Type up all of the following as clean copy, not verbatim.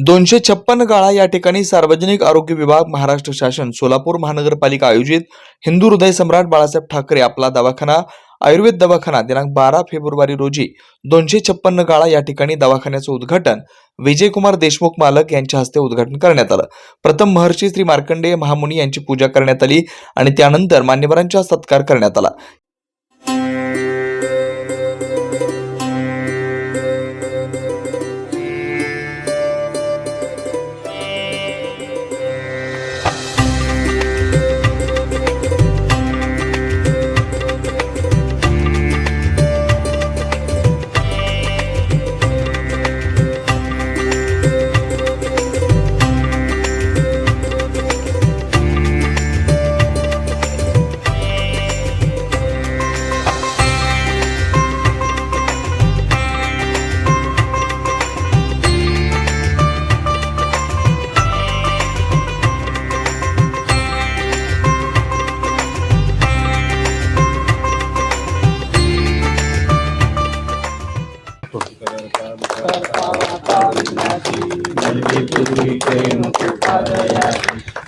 256 गाळा या ठिकाणी सार्वजनिक आरोग्य विभाग, महाराष्ट्र शासन, सोलापूर महानगरपालिका आयोजित हिंदू हृदय सम्राट बाळासाहेब ठाकरे आपला दवाखाना आयुर्वेद दवाखाना दिनांक 12 फेब्रुवारी रोजी 256 गाळा या ठिकाणी दवाखान्याचे उद्घाटन विजयकुमार देशमुख मालक यांच्या हस्ते उद्घाटन करण्यात आलं। प्रथम महर्षी श्री मार्कंडेय महामुनी यांची पूजा करण्यात आली आणि त्यानंतर मान्यवरांचा सत्कार करण्यात आला।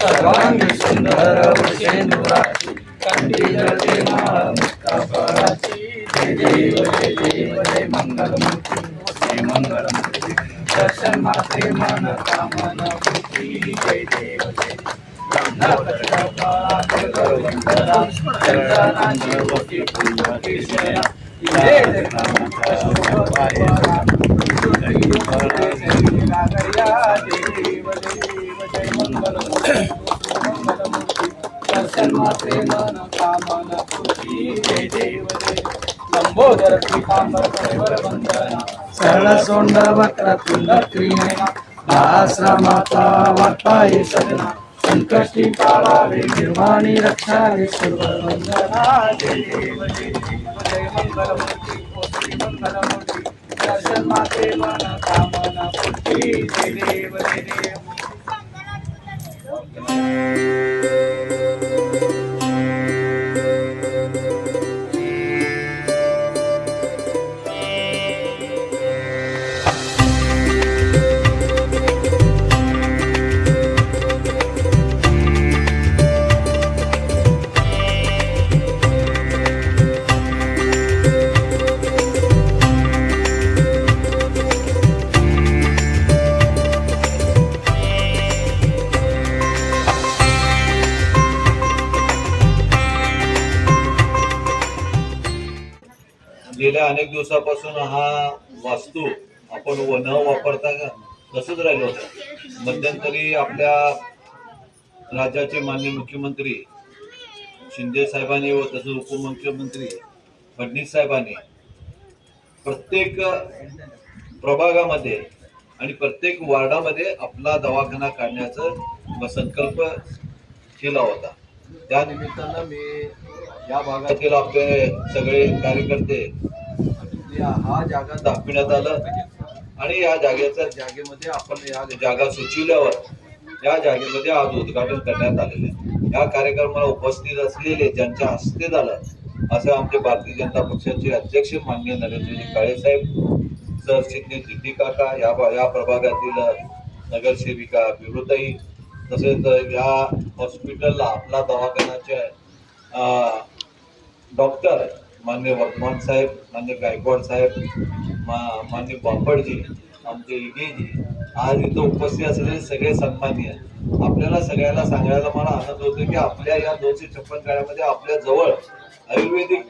सर्वांगी सुंदर वृषेंदुराची कंठी जळते महामुक्तापराची। जय देव जय देव जय मंगलमूर्ती जय मंगलमूर्ती दर्शन मात्रे मन कामना पूर्ती। जय देव जय चंदनाची होती पूर्वकेशया जय दर्शन मात्रे मन कामना पूर्ती। जय देव जय लंबोदर पीतांबर परिवर वंदना सरळ सोंड वक्रतुंड त्रिनयना आश्रमाचा वार्ताये सजना संकष्टी पाळावे निर्वाणी रक्षावे सुरवर वंदना। जय देव जय जय मंगलमूर्ती श्री मंगलमूर्ती दर्शन मात्रे मन कामना पूर्ती। जय देव जय देव गेल्या अनेक दिवसापासून हा वास्तू आपण न वापरता तसंच राहिलो होतं। मध्यंतरी आपल्या राज्याचे माननीय मुख्यमंत्री शिंदे साहेबांनी व तसंच उपमुख्यमंत्री फडणवीस साहेबांनी प्रत्येक प्रभागामध्ये आणि प्रत्येक वार्डामध्ये आपला दवाखाना काढण्याचा संकल्प केला होता। त्या निमित्तानं मी या भागातील आपले सगळे कार्यकर्ते हा जागा दाखविण्यात आलं आणि या जागेमध्ये आपण या जागा सुचविल्यावर या जागेमध्ये आज उद्घाटन करण्यात आलेले आहे। या कार्यक्रमाला उपस्थित असलेले ज्यांच्या हस्ते झालं असं आमचे भारतीय जनता पक्षाचे अध्यक्ष माननीय नरेंद्रजी काळे साहेब, सरचिटणीस जिद्दी काका, या प्रभागातील नगरसेविका बिरुताई, तसेच या हॉस्पिटलला आपला दवाखान्याचे डॉक्टर मान्य वर्धमान साहेब, मान्य गायकवाड साहेब, मान्य बापडजी, आमचे इगेजी, आज इथं उपस्थित असलेले सगळे सन्माननीय, आपल्याला सगळ्याला सांगायला मला आनंद होतो की आपल्या या 256 गाड्यामध्ये आपल्या जवळ आयुर्वेदिक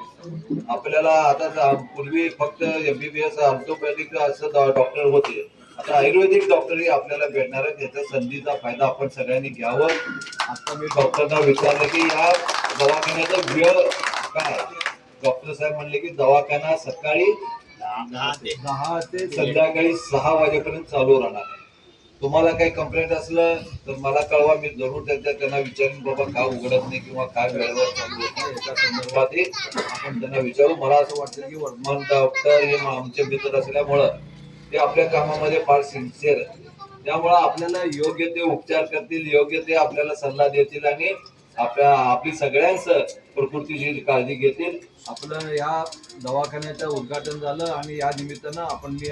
आपल्याला आता पूर्वी फक्त MBBS ऑर्थोपेडिक असं डॉक्टर होते, आता आयुर्वेदिक डॉक्टरही आपल्याला भेटणार आहेत। याच्या संधीचा फायदा आपण सगळ्यांनी घ्यावा। आता मी डॉक्टरना विचारलं की या दवाखान्याचा वेळ काय, डॉक्टर साहेब म्हणले की दवाखाना सकाळी 10 ते संध्याकाळी 6 वाजेपर्यंत चालू राहणार आहे। तुम्हाला काही कंप्लेंट असलं तर मला कळवा, मी जरूर त्यांना विचारून बाबा का उघडत नाही किंवा काय वेळेवर चालू होत नाही याच्या संदर्भात आपण त्यांना विचारू। मला असं वाटतं की वर्धमान डॉक्टर हे आमचे मित्र असल्यामुळं ते आपल्या कामामध्ये फार सिन्सिअर आहे, त्यामुळे आपल्याला योग्य ते उपचार करतील, योग्य ते आपल्याला सल्ला देतील आणि आपली सगळ्यांचं प्रकृतीची काळजी घेतील। आपलं या दवाखान्याचं उद्घाटन झालं आणि या निमित्तानं आपण मी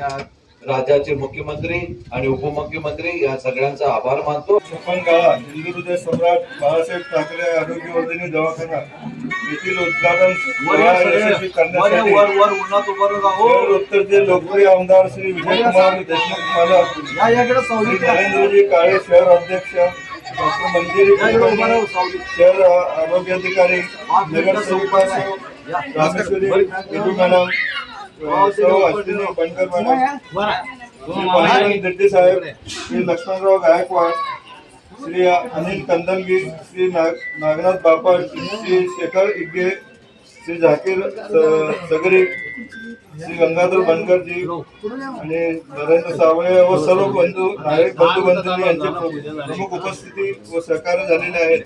राज्याचे मुख्यमंत्री आणि उपमुख्यमंत्री या सगळ्यांचा आभार मानतो. काळा हिंदू हृदय सम्राट बाळासाहेब ठाकरे आरोग्यवर्धिनी दवाखाना येथील उद्घाटन सोहळा यशस्वी करण्यासाठी शहर उत्तरचे लोकप्रिय आमदार श्री विजयकुमार देशमुख मालक श्री नरेंद्रजी काळे शहर अध्यक्ष डॉक्टर मंजिरी कुलकर्णी शहर आरोग्याधिकारी नगरसेविका रामेश्वरी विजू मॅडम सौ अश्विनी बनकर मॅडम श्री पांडुरंग रेड्डी साहेब श्री लक्ष्मणराव गायकवाड श्री अनिल कंदलगी श्री नागनाथ बापट श्री शेखर इग्गे श्री झाकीर सगरी श्री गंगाधर बनकरजी आणि नरेंद्र सावळे व सर्व बंधू नागरिक बंधूंनी यांची प्रमुख उपस्थिती व सहकार्य झालेले आहेत.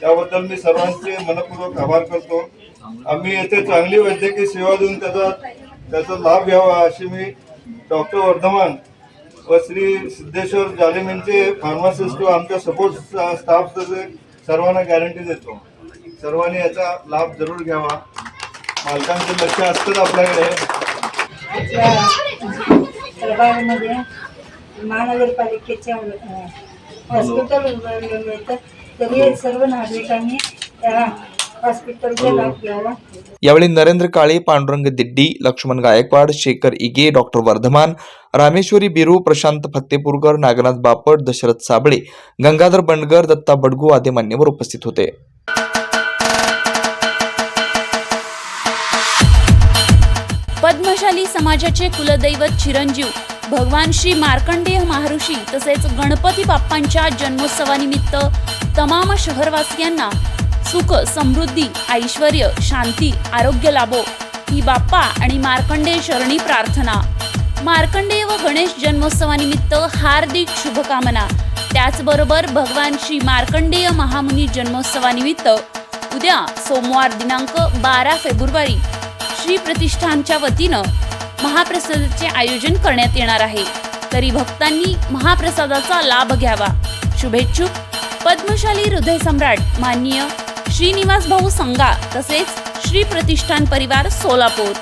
त्याबद्दल मी सर्वांचे मनपूर्वक आभार करतो. आम्ही येथे चांगली वैद्यकीय सेवा देऊन त्याचा लाभ घ्यावा अशी मी डॉक्टर वर्धमान व श्री सिद्धेश्वर जालिम यांचे फार्मासिस्ट व आमच्या सपोर्ट स्टाफ सर्वांना गॅरंटी देतो. सर्वांनी याचा लाभ जरूर घ्यावा. मालकांचे लक्ष असतं आपल्याकडे. प्रभागामध्ये महानगरपालिकेच्या हॉस्पिटल मिळतात तरी सर्व नागरिकांनी त्या हॉस्पिटलचा लाभ घ्यावा. यावेळी नरेंद्र काळे, पांडुरंग दिड्डी, लक्ष्मण गायकवाड, शेखर इगे, डॉक्टर वर्धमान, रामेश्वरी बिरू, प्रशांत फत्तेपूरकर, नागनाथ बापट, दशरथ साबळे, गंगाधर बंडगर, दत्ता बडगू आदी मान्यवर उपस्थित होते. पद्मशाली समाजाचे कुलदैवत चिरंजीव भगवान श्री मार्कंडेय महर्षी तसेच गणपती बाप्पांच्या जन्मोत्सवानिमित्त तमाम शहरवासियांना सुख, समृद्धी, ऐश्वर्य, शांती, आरोग्य लाभो ही बाप्पा आणि मार्कंडेय चरणी प्रार्थना. मार्कंडेय व गणेश जन्मोत्सवानिमित्त हार्दिक शुभकामना. त्याचबरोबर भगवान श्री मार्कंडेय महामुनी जन्मोत्सवानिमित्त उद्या सोमवार दिनांक 12 फेब्रुवारी श्री प्रतिष्ठानच्या वतीनं महाप्रसादाचे आयोजन करण्यात येणार आहे. तरी भक्तांनी महाप्रसादाचा लाभ घ्यावा. शुभेच्छुक पद्मशाली हृदय सम्राट माननीय श्रीनिवास भाऊ संगा तसेच श्री प्रतिष्ठान परिवार सोलापूर.